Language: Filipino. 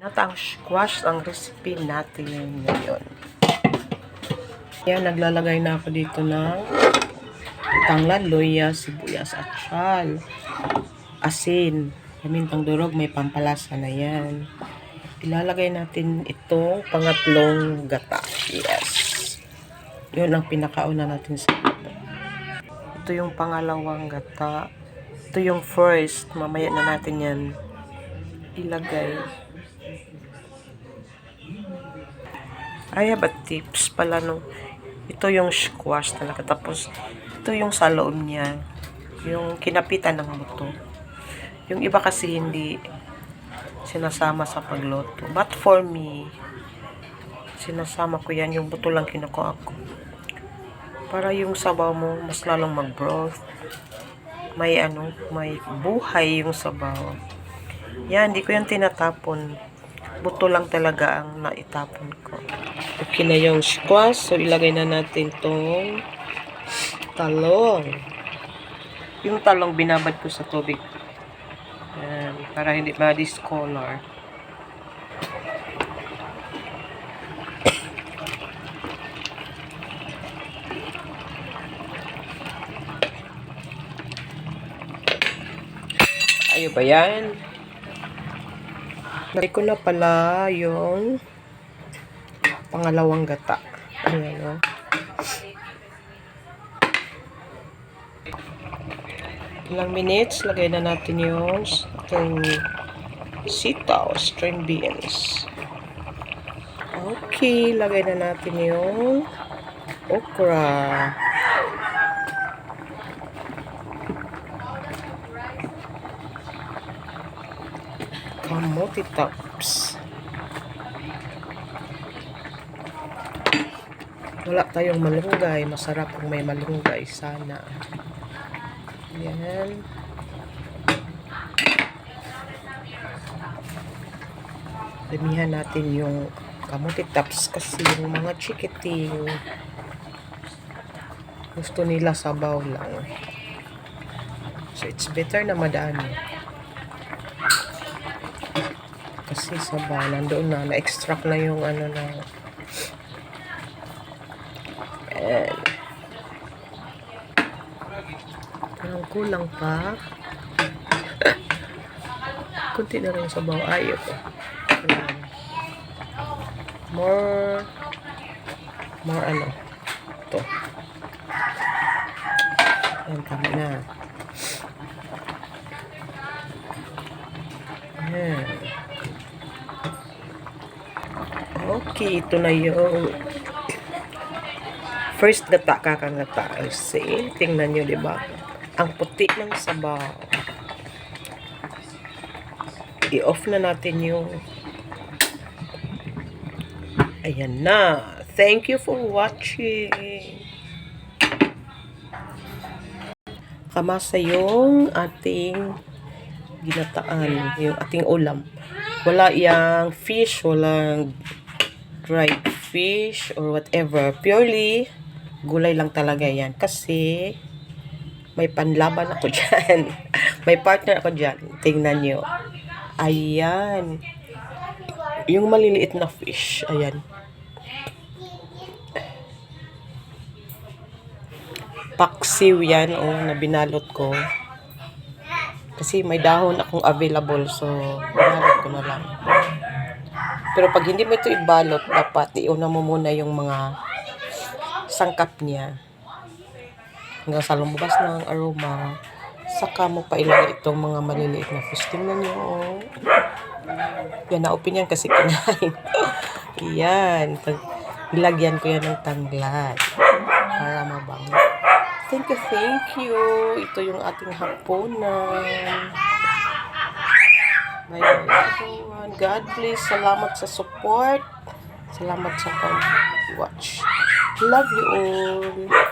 At ang squash ang recipe natin ngayon. Yan, naglalagay na ako dito ng tanglad, luya, sibuyas at sal. Asin. Pamintang durog, may pampalasa na yan. Ilalagay natin itong pangatlong gata. Yes. Yun ang pinakauna natin sa gata. Ito yung pangalawang gata. Ito yung first. Mamaya na natin yan ilagay. I have a tips pala no. Ito yung squash talaga. Tapos, ito yung sa loob niya. Yung kinapitan ng buto. Yung iba kasi hindi sinasama sa pagluto. But for me, sinasama ko yan. Yung buto lang kinukuha ko. Para yung sabaw mo, mas lalong mag-broth. May may buhay yung sabaw. Yan, hindi ko yan tinatapon. Buto lang talaga ang naitapon ko. Okay na yung squash. So, ilagay na natin tong talong. Yung talong binabad ko sa tubig. Yan, para hindi ma-discolor. Ayo ba yan? Nalagay ko na pala yung pangalawang gata. Ayan o. Ilang minutes, lagay na natin yung ating sitaw, string beans. Okay, lagay na natin yung okra. Kamote tops. Wala tayong malunggay. Masarap kung may malunggay. Sana. Yan. Damihan natin yung kamote tops kasi yung mga chikiting gusto nila sabaw lang. So, it's better na madami. Kasi sabaw, nandoon na. Na-extract na yung na. And, parang kulang pa. Kunti na rin sabaw. Ayok. More ito. Ayan, tama na. Ayan. Okay, ito na yung first gata, kakangata. See, tingnan nyo, diba? Ang puti ng sabaw. I-off na natin yung ayan na. Thank you for watching. Kamasa yung ating ginataan, yung ating ulam. Wala yang fish, walang dried fish or whatever. Purely gulay lang talaga yan. Kasi may panlaban ako dyan. May partner ako dyan. Tingnan nyo. Ayan. Yung maliliit na fish. Ayan. Paksiw yan. Na binalot ko. Kasi may dahon akong available. So, binalot ko na lang. Pero pag hindi mo ito ibalot, dapat iuna mo muna yung mga sangkap niya. Hanggang sa lumabas ng aroma, saka mo pa ilagay itong mga maliliit na fish. Tingnan nyo, oh. Yan, na-open yan kasi kinain. Yan. Ilagyan ko yan ng tanglad para mabango. Thank you. Ito yung ating hapunan. Bye everyone. God bless. Salamat sa support. Salamat sa pag-watch. Love you all.